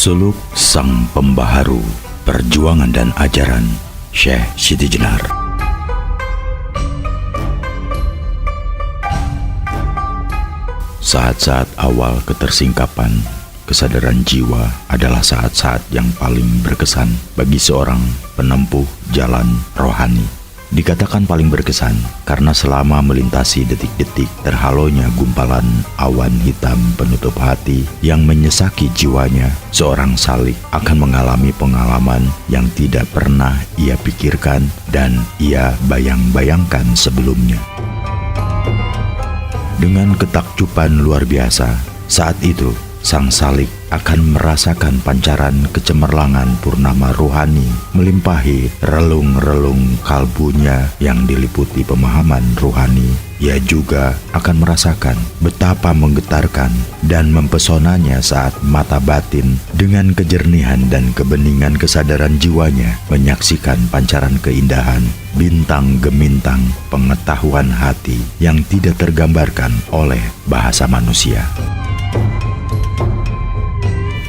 Suluk Sang Pembaharu, Perjuangan dan Ajaran Syekh Siti Jenar. Saat-saat awal ketersingkapan, kesadaran jiwa adalah saat-saat yang paling berkesan bagi seorang penempuh jalan rohani. Dikatakan paling berkesan karena selama melintasi detik-detik terhalonya gumpalan awan hitam penutup hati yang menyesaki jiwanya, seorang salik akan mengalami pengalaman yang tidak pernah ia pikirkan dan ia bayang-bayangkan sebelumnya. Dengan ketakjuban luar biasa, saat itu sang salik akan merasakan pancaran kecemerlangan purnama rohani melimpahi relung-relung kalbunya yang diliputi pemahaman rohani. Ia juga akan merasakan betapa menggetarkan dan mempesonanya saat mata batin dengan kejernihan dan kebeningan kesadaran jiwanya menyaksikan pancaran keindahan, bintang gemintang pengetahuan hati yang tidak tergambarkan oleh bahasa manusia.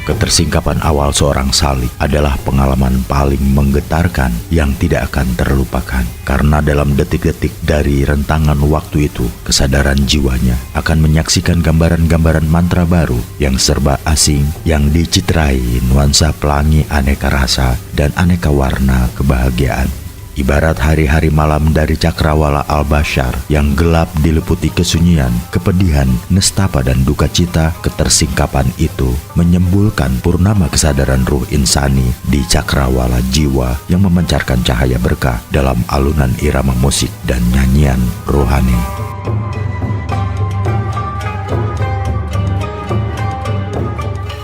Ketersingkapan awal seorang salik adalah pengalaman paling menggetarkan yang tidak akan terlupakan. Karena dalam detik-detik dari rentangan waktu itu, kesadaran jiwanya akan menyaksikan gambaran-gambaran mantra baru yang serba asing, yang dicitrai nuansa pelangi aneka rasa dan aneka warna kebahagiaan. Ibarat hari-hari malam dari cakrawala al-bashar yang gelap diliputi kesunyian, kepedihan, nestapa dan duka cita, ketersingkapan itu menyembulkan purnama kesadaran ruh insani di cakrawala jiwa yang memancarkan cahaya berkah dalam alunan irama musik dan nyanyian rohani.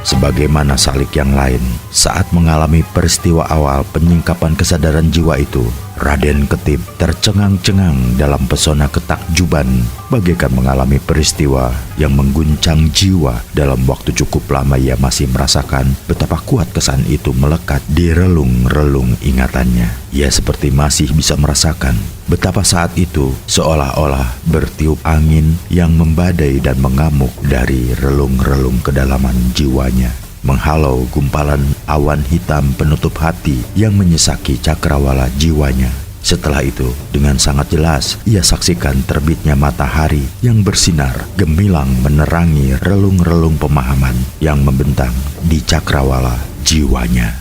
Sebagaimana salik yang lain, saat mengalami peristiwa awal penyingkapan kesadaran jiwa itu, Raden Ketip tercengang-cengang dalam pesona ketakjuban, bagaikan mengalami peristiwa yang mengguncang jiwa. Dalam waktu cukup lama ia masih merasakan betapa kuat kesan itu melekat di relung-relung ingatannya. Ia seperti masih bisa merasakan betapa saat itu seolah-olah bertiup angin yang membadai dan mengamuk dari relung-relung kedalaman jiwanya, menghalau gumpalan awan hitam penutup hati yang menyesaki cakrawala jiwanya. Setelah itu, dengan sangat jelas ia saksikan terbitnya matahari yang bersinar gemilang menerangi relung-relung pemahaman yang membentang di cakrawala jiwanya.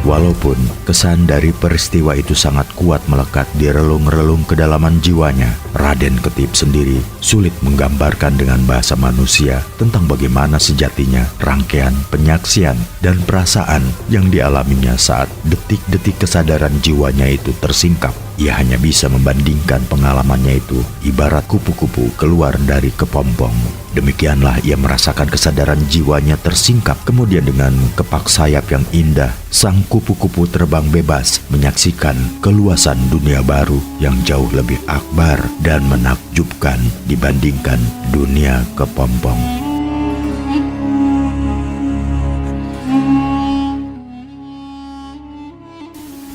Walaupun kesan dari peristiwa itu sangat kuat melekat di relung-relung kedalaman jiwanya, Raden Ketip sendiri sulit menggambarkan dengan bahasa manusia tentang bagaimana sejatinya rangkaian penyaksian dan perasaan yang dialaminya saat detik-detik kesadaran jiwanya itu tersingkap. Ia hanya bisa membandingkan pengalamannya itu ibarat kupu-kupu keluar dari kepompong. Demikianlah ia merasakan kesadaran jiwanya tersingkap. Kemudian dengan kepak sayap yang indah, sang kupu-kupu terbang bebas menyaksikan keluasan dunia baru yang jauh lebih akbar dan menakjubkan dibandingkan dunia kepompong.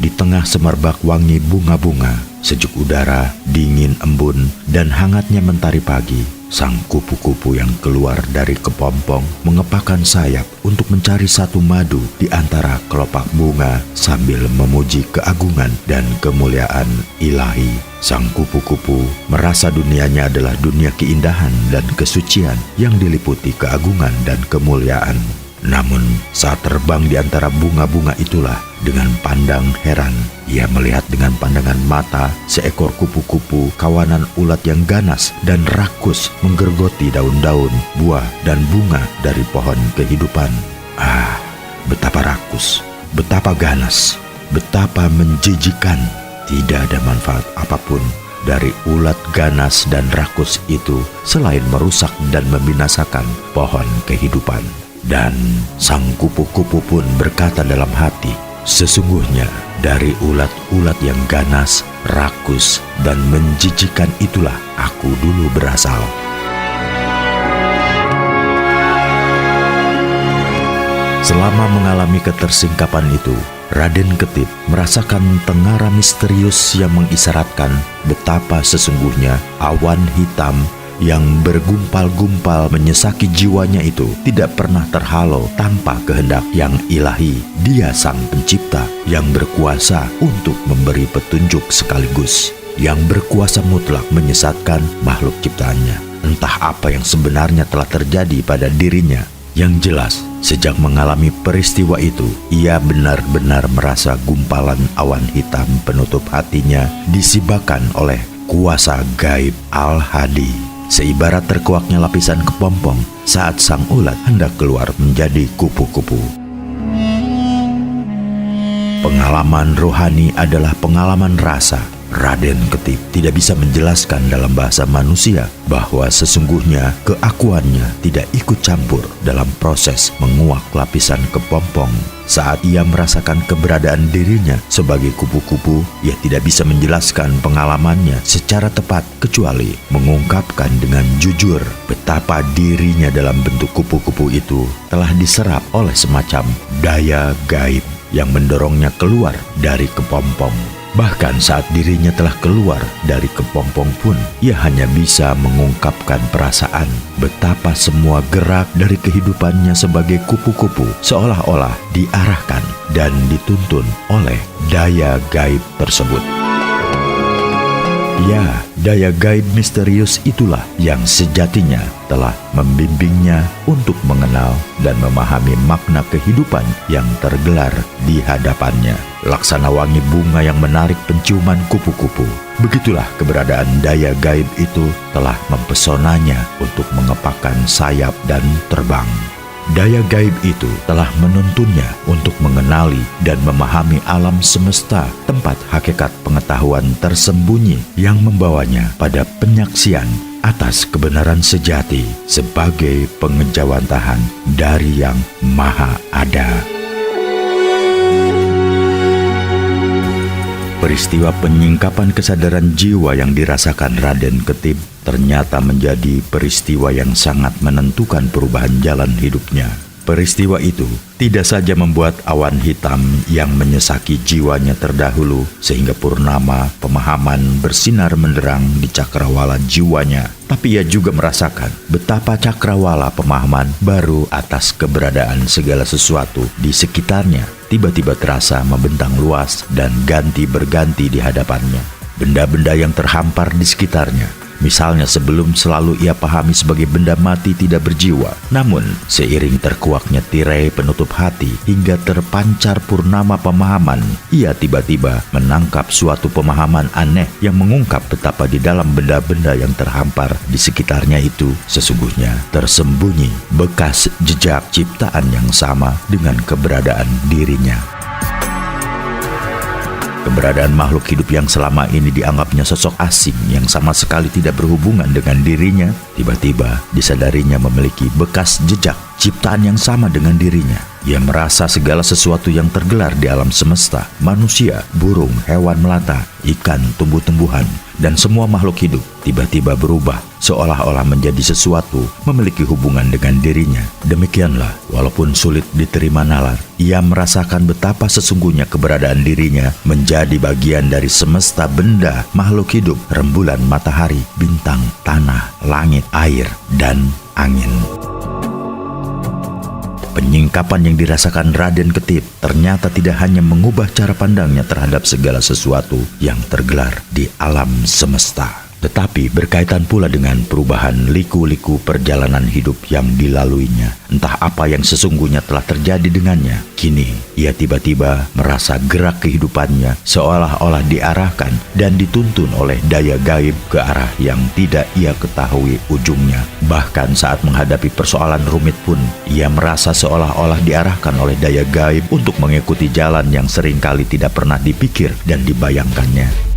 Di tengah semerbak wangi bunga-bunga, sejuk udara, dingin embun, dan hangatnya mentari pagi, sang kupu-kupu yang keluar dari kepompong mengepakkan sayap untuk mencari satu madu di antara kelopak bunga sambil memuji keagungan dan kemuliaan ilahi. Sang kupu-kupu merasa dunianya adalah dunia keindahan dan kesucian yang diliputi keagungan dan kemuliaan. Namun saat terbang di antara bunga-bunga itulah, dengan pandang heran ia melihat dengan pandangan mata seekor kupu-kupu kawanan ulat yang ganas dan rakus menggergoti daun-daun, buah dan bunga dari pohon kehidupan. Ah, betapa rakus, betapa ganas, betapa menjijikan. Tidak ada manfaat apapun dari ulat ganas dan rakus itu selain merusak dan membinasakan pohon kehidupan. Dan sang kupu-kupu pun berkata dalam hati, sesungguhnya dari ulat-ulat yang ganas, rakus, dan menjijikan itulah aku dulu berasal. Selama mengalami ketersingkapan itu, Raden Ketip merasakan tengara misterius yang mengisyaratkan betapa sesungguhnya awan hitam yang bergumpal-gumpal menyesaki jiwanya itu tidak pernah terhalau tanpa kehendak yang ilahi. Dia sang pencipta yang berkuasa untuk memberi petunjuk sekaligus, yang berkuasa mutlak menyesatkan makhluk ciptaannya. Entah apa yang sebenarnya telah terjadi pada dirinya. Yang jelas, sejak mengalami peristiwa itu, ia benar-benar merasa gumpalan awan hitam penutup hatinya disibakkan oleh kuasa gaib Al-Hadi. Seibarat terkuaknya lapisan kepompong saat sang ulat hendak keluar menjadi kupu-kupu. Pengalaman rohani adalah pengalaman rasa. Raden Ketip tidak bisa menjelaskan dalam bahasa manusia bahwa sesungguhnya keakuannya tidak ikut campur dalam proses menguak lapisan kepompong. Saat ia merasakan keberadaan dirinya sebagai kupu-kupu, ia tidak bisa menjelaskan pengalamannya secara tepat kecuali mengungkapkan dengan jujur betapa dirinya dalam bentuk kupu-kupu itu telah diserap oleh semacam daya gaib yang mendorongnya keluar dari kepompong. Bahkan saat dirinya telah keluar dari kepompong pun, ia hanya bisa mengungkapkan perasaan betapa semua gerak dari kehidupannya sebagai kupu-kupu seolah-olah diarahkan dan dituntun oleh daya gaib tersebut. Ya, daya gaib misterius itulah yang sejatinya telah membimbingnya untuk mengenal dan memahami makna kehidupan yang tergelar di hadapannya. Laksana wangi bunga yang menarik penciuman kupu-kupu. Begitulah keberadaan daya gaib itu telah mempesonanya untuk mengepakkan sayap dan terbang. Daya gaib itu telah menuntunnya untuk mengenali dan memahami alam semesta, tempat hakikat pengetahuan tersembunyi yang membawanya pada penyaksian atas kebenaran sejati sebagai pengejawantahan dari Yang Maha Ada. Peristiwa penyingkapan kesadaran jiwa yang dirasakan Raden Ketip ternyata menjadi peristiwa yang sangat menentukan perubahan jalan hidupnya. Peristiwa itu tidak saja membuat awan hitam yang menyesaki jiwanya terdahulu sehingga purnama pemahaman bersinar menderang di cakrawala jiwanya, tapi ia juga merasakan betapa cakrawala pemahaman baru atas keberadaan segala sesuatu di sekitarnya tiba-tiba terasa membentang luas dan ganti berganti di hadapannya. Benda-benda yang terhampar di sekitarnya, misalnya sebelum selalu ia pahami sebagai benda mati tidak berjiwa, namun seiring terkuaknya tirai penutup hati hingga terpancar purnama pemahaman, ia tiba-tiba menangkap suatu pemahaman aneh yang mengungkap betapa di dalam benda-benda yang terhampar di sekitarnya itu sesungguhnya tersembunyi bekas jejak ciptaan yang sama dengan keberadaan dirinya. Keberadaan makhluk hidup yang selama ini dianggapnya sosok asing yang sama sekali tidak berhubungan dengan dirinya, tiba-tiba disadarinya memiliki bekas jejak ciptaan yang sama dengan dirinya. Ia merasa segala sesuatu yang tergelar di alam semesta, manusia, burung, hewan melata, ikan, tumbuh-tumbuhan, dan semua makhluk hidup tiba-tiba berubah seolah-olah menjadi sesuatu memiliki hubungan dengan dirinya. Demikianlah, walaupun sulit diterima nalar, ia merasakan betapa sesungguhnya keberadaan dirinya menjadi bagian dari semesta benda, makhluk hidup, rembulan matahari, bintang, tanah, langit, air, dan angin. Penyingkapan yang dirasakan Raden Ketip ternyata tidak hanya mengubah cara pandangnya terhadap segala sesuatu yang tergelar di alam semesta, tetapi berkaitan pula dengan perubahan liku-liku perjalanan hidup yang dilaluinya. Entah apa yang sesungguhnya telah terjadi dengannya. Kini, ia tiba-tiba merasa gerak kehidupannya seolah-olah diarahkan dan dituntun oleh daya gaib ke arah yang tidak ia ketahui ujungnya. Bahkan saat menghadapi persoalan rumit pun, ia merasa seolah-olah diarahkan oleh daya gaib untuk mengikuti jalan yang seringkali tidak pernah dipikir dan dibayangkannya.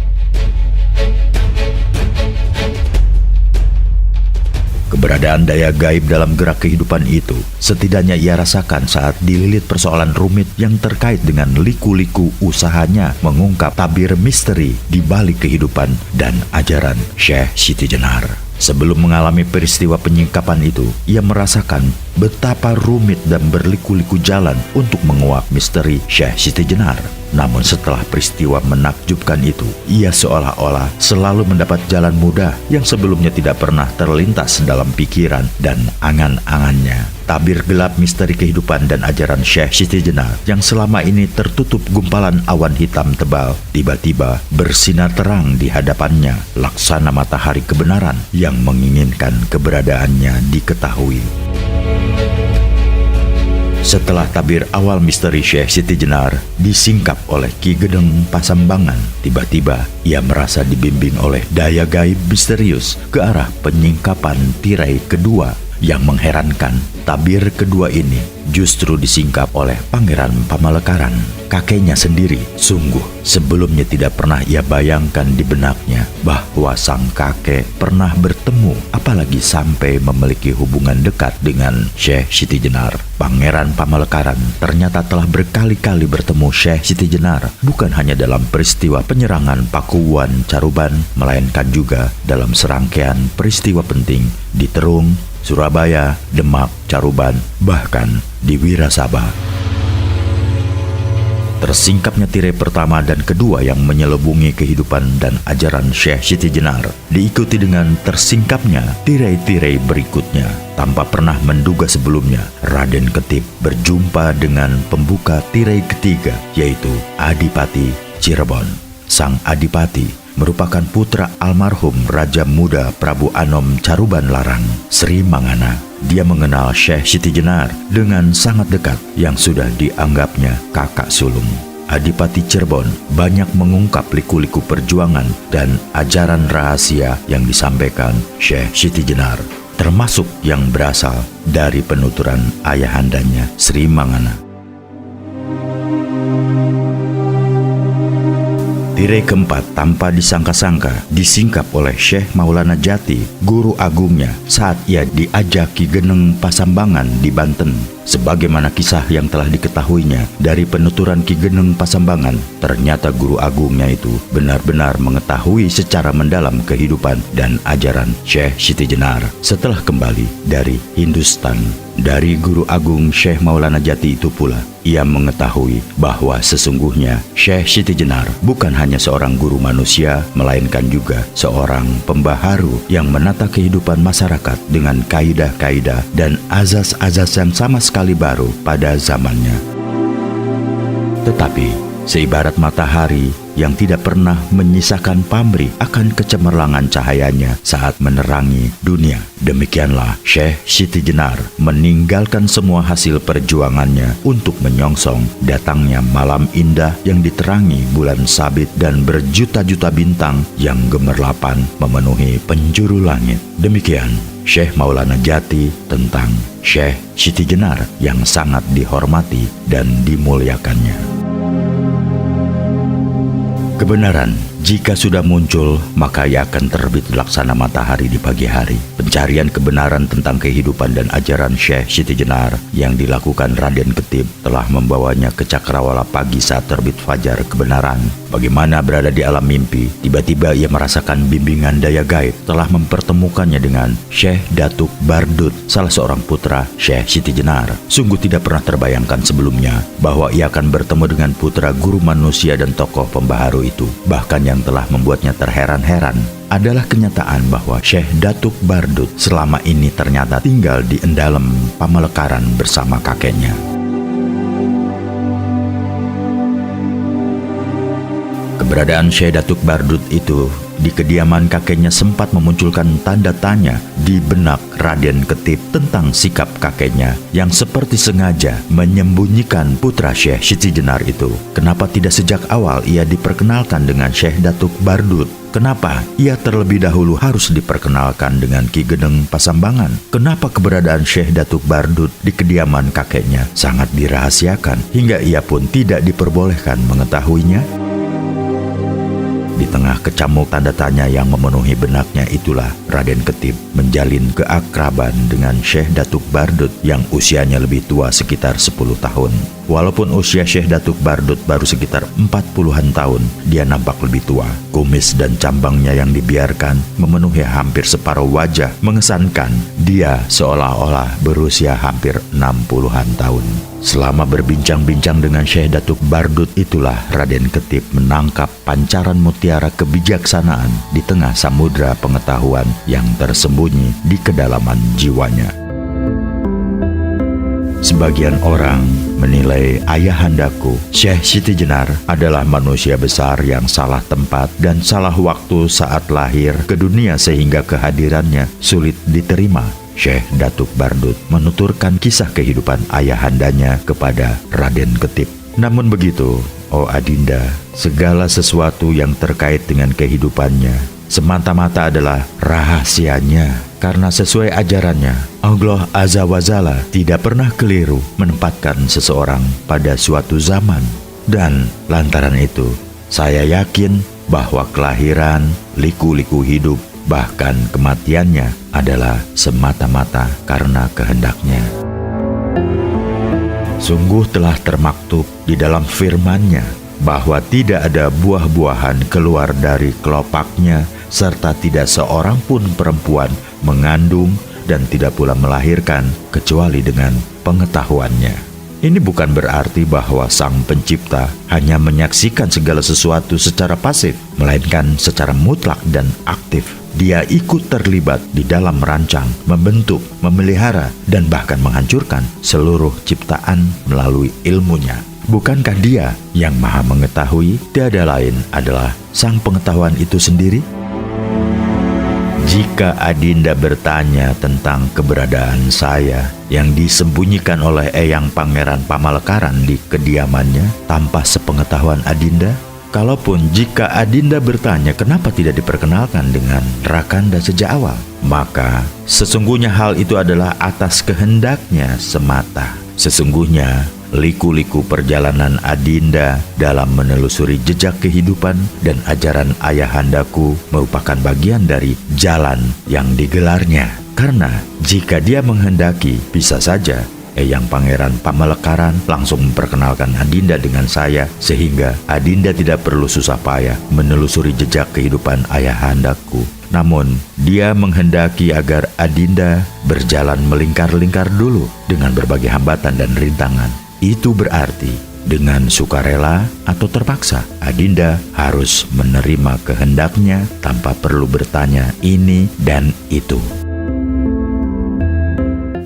Keberadaan daya gaib dalam gerak kehidupan itu setidaknya ia rasakan saat dililit persoalan rumit yang terkait dengan liku-liku usahanya mengungkap tabir misteri di balik kehidupan dan ajaran Syekh Siti Jenar. Sebelum mengalami peristiwa penyingkapan itu, ia merasakan betapa rumit dan berliku-liku jalan untuk menguak misteri Syekh Siti Jenar. Namun setelah peristiwa menakjubkan itu, ia seolah-olah selalu mendapat jalan mudah yang sebelumnya tidak pernah terlintas dalam pikiran dan angan-angannya. Tabir gelap misteri kehidupan dan ajaran Syekh Siti Jenar yang selama ini tertutup gumpalan awan hitam tebal, tiba-tiba bersinar terang di hadapannya, laksana matahari kebenaran yang menginginkan keberadaannya diketahui. Setelah tabir awal misteri Syekh Siti Jenar disingkap oleh Ki Gedeng Pasambangan, tiba-tiba ia merasa dibimbing oleh daya gaib misterius ke arah penyingkapan tirai kedua. Yang mengherankan, tabir kedua ini justru disingkap oleh Pangeran Pamalekaran, kakeknya sendiri. Sungguh, sebelumnya tidak pernah ia bayangkan di benaknya bahwa sang kakek pernah bertemu, apalagi sampai memiliki hubungan dekat dengan Syekh Siti Jenar. Pangeran Pamalekaran ternyata telah berkali-kali bertemu Syekh Siti Jenar, bukan hanya dalam peristiwa penyerangan Pakuwuan Caruban, melainkan juga dalam serangkaian peristiwa penting di Terung, Surabaya, Demak, Caruban, bahkan di Wirasaba. Tersingkapnya tirai pertama dan kedua yang menyelubungi kehidupan dan ajaran Syekh Siti Jenar diikuti dengan tersingkapnya tirai-tirai berikutnya. Tanpa pernah menduga sebelumnya, Raden Ketip berjumpa dengan pembuka tirai ketiga, yaitu Adipati Cirebon. Sang Adipati merupakan putra almarhum Raja Muda Prabu Anom Caruban Larang, Sri Mangana. Dia mengenal Syekh Siti Jenar dengan sangat dekat yang sudah dianggapnya kakak sulung. Adipati Cirebon banyak mengungkap liku-liku perjuangan dan ajaran rahasia yang disampaikan Syekh Siti Jenar, termasuk yang berasal dari penuturan ayahandanya Sri Mangana. Tirai keempat tanpa disangka-sangka disingkap oleh Syekh Maulana Jati, guru agungnya, saat ia diajak Ki Geneng Pasambangan di Banten. Sebagaimana kisah yang telah diketahuinya dari penuturan Ki Geneng Pasambangan, ternyata guru agungnya itu benar-benar mengetahui secara mendalam kehidupan dan ajaran Syekh Siti Jenar setelah kembali dari Hindustan. Dari guru agung Syekh Maulana Jati itu pula, ia mengetahui bahwa sesungguhnya Syekh Siti Jenar bukan hanya seorang guru manusia, melainkan juga seorang pembaharu yang menata kehidupan masyarakat dengan kaidah-kaidah dan azas-azas yang sama sekali baru pada zamannya. Tetapi seibarat matahari yang tidak pernah menyisakan pamrih akan kecemerlangan cahayanya saat menerangi dunia, demikianlah Syekh Siti Jenar meninggalkan semua hasil perjuangannya untuk menyongsong datangnya malam indah yang diterangi bulan sabit dan berjuta-juta bintang yang gemerlapan memenuhi penjuru langit. Demikian Syekh Maulana Jati tentang Syekh Siti Jenar yang sangat dihormati dan dimuliakannya. Kebenaran, jika sudah muncul, maka ia akan terbit laksana matahari di pagi hari. Pencarian kebenaran tentang kehidupan dan ajaran Syekh Siti Jenar yang dilakukan Raden Ketip telah membawanya ke cakrawala pagi saat terbit fajar kebenaran. Bagaimana berada di alam mimpi, tiba-tiba ia merasakan bimbingan daya gaib telah mempertemukannya dengan Syekh Datuk Bardut, salah seorang putra Syekh Siti Jenar. Sungguh tidak pernah terbayangkan sebelumnya bahwa ia akan bertemu dengan putra guru manusia dan tokoh pembaharu itu. Bahkan yang telah membuatnya terheran-heran adalah kenyataan bahwa Syekh Datuk Bardut selama ini ternyata tinggal di Endalem Pamalekaran bersama kakeknya. Keberadaan Syekh Datuk Bardut itu di kediaman kakeknya sempat memunculkan tanda tanya di benak Raden Ketip tentang sikap kakeknya yang seperti sengaja menyembunyikan putra Syekh Siti Jenar itu. Kenapa tidak sejak awal ia diperkenalkan dengan Syekh Datuk Bardut? Kenapa ia terlebih dahulu harus diperkenalkan dengan Ki Geneng Pasambangan? Kenapa keberadaan Syekh Datuk Bardut di kediaman kakeknya sangat dirahasiakan hingga ia pun tidak diperbolehkan mengetahuinya? Di tengah kecamuk tanda tanya yang memenuhi benaknya itulah Raden Ketip menjalin keakraban dengan Syekh Datuk Bardut yang usianya lebih tua sekitar 10 tahun. Walaupun usia Syekh Datuk Bardut baru sekitar 40-an tahun, dia nampak lebih tua. Kumis dan cambangnya yang dibiarkan memenuhi hampir separuh wajah, mengesankan dia seolah-olah berusia hampir 60-an tahun. Selama berbincang-bincang dengan Syekh Datuk Bardut itulah Raden Ketip menangkap pancaran mutiara kebijaksanaan di tengah samudra pengetahuan yang tersembunyi di kedalaman jiwanya. Sebagian orang menilai ayahandaku, Syekh Siti Jenar, adalah manusia besar yang salah tempat dan salah waktu saat lahir ke dunia sehingga kehadirannya sulit diterima. Syekh Datuk Bardut menuturkan kisah kehidupan ayahandanya kepada Raden Ketip. Namun begitu, oh Adinda, segala sesuatu yang terkait dengan kehidupannya semata-mata adalah rahasianya. Karena sesuai ajarannya, Allah Azza wa Jalla tidak pernah keliru menempatkan seseorang pada suatu zaman. Dan lantaran itu, saya yakin bahwa kelahiran, liku-liku hidup, bahkan kematiannya adalah semata-mata karena kehendaknya. Sungguh telah termaktub di dalam firman-Nya bahwa tidak ada buah-buahan keluar dari kelopaknya, serta tidak seorang pun perempuan mengandung dan tidak pula melahirkan kecuali dengan pengetahuannya. Ini bukan berarti bahwa Sang Pencipta hanya menyaksikan segala sesuatu secara pasif, melainkan secara mutlak dan aktif. Dia ikut terlibat di dalam merancang, membentuk, memelihara, dan bahkan menghancurkan seluruh ciptaan melalui ilmunya. Bukankah Dia yang Maha Mengetahui? Tiada lain adalah Sang Pengetahuan itu sendiri. Jika Adinda bertanya tentang keberadaan saya yang disembunyikan oleh Eyang Pangeran Pamalekaran di kediamannya tanpa sepengetahuan Adinda, kalaupun jika Adinda bertanya kenapa tidak diperkenalkan dengan Rakanda sejak awal, maka sesungguhnya hal itu adalah atas kehendaknya semata. Sesungguhnya liku-liku perjalanan Adinda dalam menelusuri jejak kehidupan dan ajaran ayahandaku merupakan bagian dari jalan yang digelarnya. Karena jika dia menghendaki, bisa saja Eyang Pangeran Pamalekaran langsung memperkenalkan Adinda dengan saya, sehingga Adinda tidak perlu susah payah menelusuri jejak kehidupan ayahandaku. Namun, dia menghendaki agar Adinda berjalan melingkar-lingkar dulu dengan berbagai hambatan dan rintangan. Itu berarti dengan sukarela atau terpaksa, Adinda harus menerima kehendaknya tanpa perlu bertanya ini dan itu.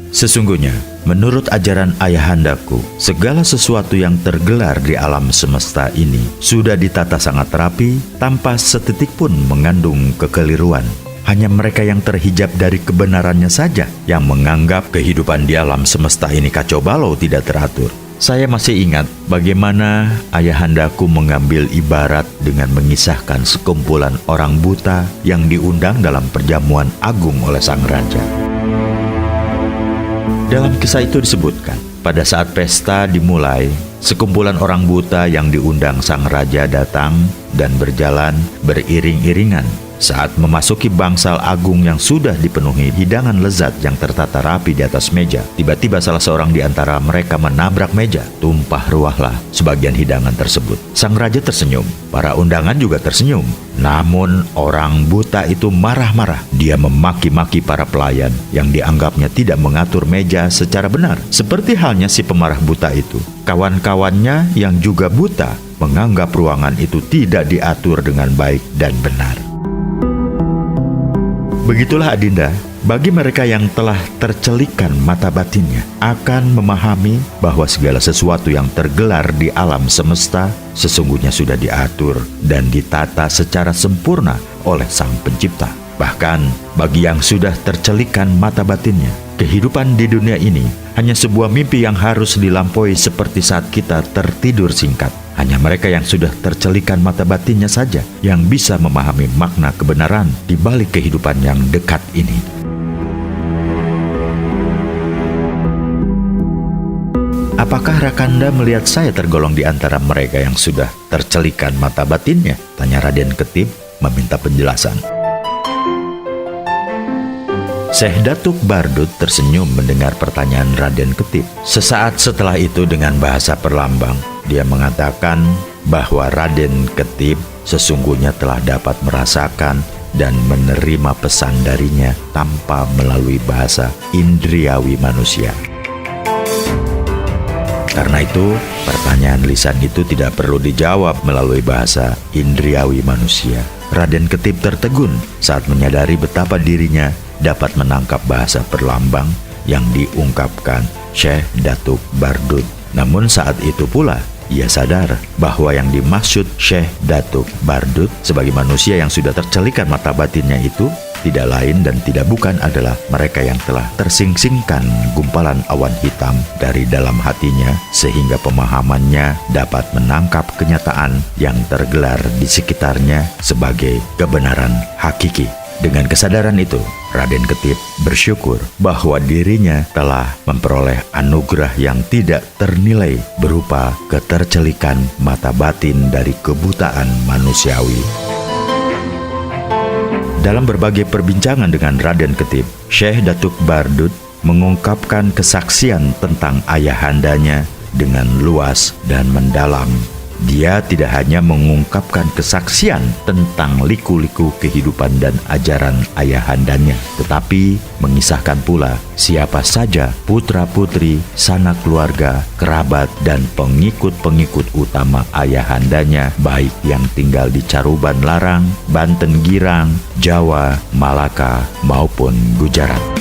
Sesungguhnya, menurut ajaran ayahandaku, segala sesuatu yang tergelar di alam semesta ini sudah ditata sangat rapi tanpa setitik pun mengandung kekeliruan. Hanya mereka yang terhijab dari kebenarannya saja yang menganggap kehidupan di alam semesta ini kacau balau, tidak teratur. Saya masih ingat bagaimana ayahandaku mengambil ibarat dengan mengisahkan sekumpulan orang buta yang diundang dalam perjamuan agung oleh sang raja. Dalam kisah itu disebutkan, pada saat pesta dimulai, sekumpulan orang buta yang diundang sang raja datang dan berjalan beriring-iringan. Saat memasuki bangsal agung yang sudah dipenuhi hidangan lezat yang tertata rapi di atas meja, tiba-tiba salah seorang di antara mereka menabrak meja. Tumpah ruahlah sebagian hidangan tersebut. Sang raja tersenyum, para undangan juga tersenyum. Namun orang buta itu marah-marah. Dia memaki-maki para pelayan yang dianggapnya tidak mengatur meja secara benar. Seperti halnya si pemarah buta itu, kawan-kawannya yang juga buta menganggap ruangan itu tidak diatur dengan baik dan benar. Begitulah Adinda, bagi mereka yang telah tercelikan mata batinnya, akan memahami bahwa segala sesuatu yang tergelar di alam semesta sesungguhnya sudah diatur dan ditata secara sempurna oleh Sang Pencipta. Bahkan bagi yang sudah tercelikan mata batinnya, kehidupan di dunia ini hanya sebuah mimpi yang harus dilampaui seperti saat kita tertidur singkat. Hanya mereka yang sudah tercelikan mata batinnya saja yang bisa memahami makna kebenaran di balik kehidupan yang dekat ini. Apakah Rakanda melihat saya tergolong di antara mereka yang sudah tercelikan mata batinnya? Tanya Raden Ketip meminta penjelasan. Syekh Datuk Bardut tersenyum mendengar pertanyaan Raden Ketip. Sesaat setelah itu dengan bahasa perlambang, dia mengatakan bahwa Raden Ketip sesungguhnya telah dapat merasakan dan menerima pesan darinya tanpa melalui bahasa indriawi manusia. Karena itu, pertanyaan lisan itu tidak perlu dijawab melalui bahasa indriawi manusia. Raden Ketip tertegun saat menyadari betapa dirinya dapat menangkap bahasa perlambang yang diungkapkan Syekh Datuk Bardut. Namun saat itu pula, ia sadar bahwa yang dimaksud Syekh Datuk Bardut sebagai manusia yang sudah tercelikan mata batinnya itu tidak lain dan tidak bukan adalah mereka yang telah tersingsingkan gumpalan awan hitam dari dalam hatinya sehingga pemahamannya dapat menangkap kenyataan yang tergelar di sekitarnya sebagai kebenaran hakiki. Dengan kesadaran itu, Raden Ketip bersyukur bahwa dirinya telah memperoleh anugerah yang tidak ternilai berupa ketercelikan mata batin dari kebutaan manusiawi. Dalam berbagai perbincangan dengan Raden Ketip, Syekh Datuk Bardut mengungkapkan kesaksian tentang ayahandanya dengan luas dan mendalam. Dia tidak hanya mengungkapkan kesaksian tentang liku-liku kehidupan dan ajaran ayahandanya, tetapi mengisahkan pula siapa saja putra-putri, sanak keluarga, kerabat, dan pengikut-pengikut utama ayahandanya, baik yang tinggal di Caruban Larang, Banten Girang, Jawa, Malaka, maupun Gujarat.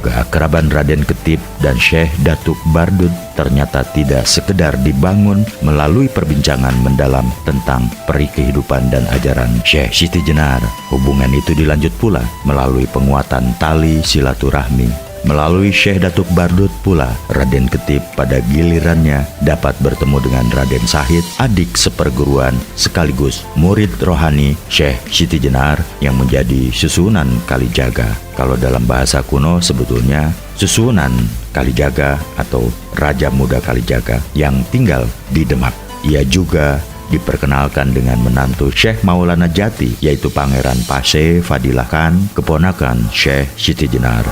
Keakraban Raden Ketip dan Syekh Datuk Bardut ternyata tidak sekedar dibangun melalui perbincangan mendalam tentang peri kehidupan dan ajaran Syekh Siti Jenar. Hubungan itu dilanjut pula melalui penguatan tali silaturahmi. Melalui Syekh Datuk Bardut pula, Raden Ketip pada gilirannya dapat bertemu dengan Raden Sahid, adik seperguruan sekaligus murid rohani Syekh Siti Jenar yang menjadi susunan Kalijaga. Kalau dalam bahasa kuno sebetulnya susunan Kalijaga atau Raja Muda Kalijaga yang tinggal di Demak. Ia juga diperkenalkan dengan menantu Syekh Maulana Jati, yaitu Pangeran Pase Fadilah Khan, keponakan Syekh Siti Jenar.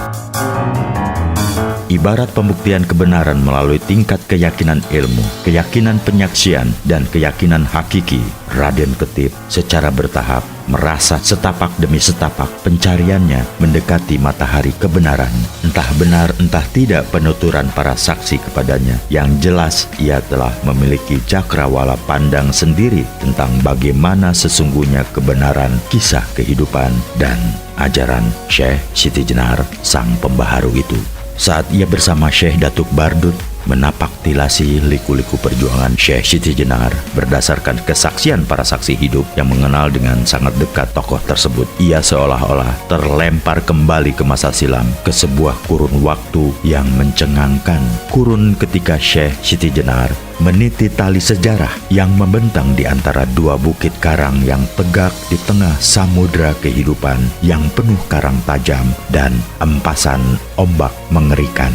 Ibarat pembuktian kebenaran melalui tingkat keyakinan ilmu, keyakinan penyaksian, dan keyakinan hakiki, Raden Ketip secara bertahap merasa setapak demi setapak pencariannya mendekati matahari kebenaran. Entah benar entah tidak penuturan para saksi kepadanya, yang jelas ia telah memiliki cakrawala pandang sendiri tentang bagaimana sesungguhnya kebenaran kisah kehidupan dan ajaran Syekh Siti Jenar sang pembaharu itu. Saat ia bersama Syekh Datuk Bardut menapak tilasi liku-liku perjuangan Syekh Siti Jenar berdasarkan kesaksian para saksi hidup yang mengenal dengan sangat dekat tokoh tersebut, ia seolah-olah terlempar kembali ke masa silam, ke sebuah kurun waktu yang mencengangkan, kurun ketika Syekh Siti Jenar meniti tali sejarah yang membentang di antara dua bukit karang yang tegak di tengah samudra kehidupan yang penuh karang tajam dan empasan ombak mengerikan.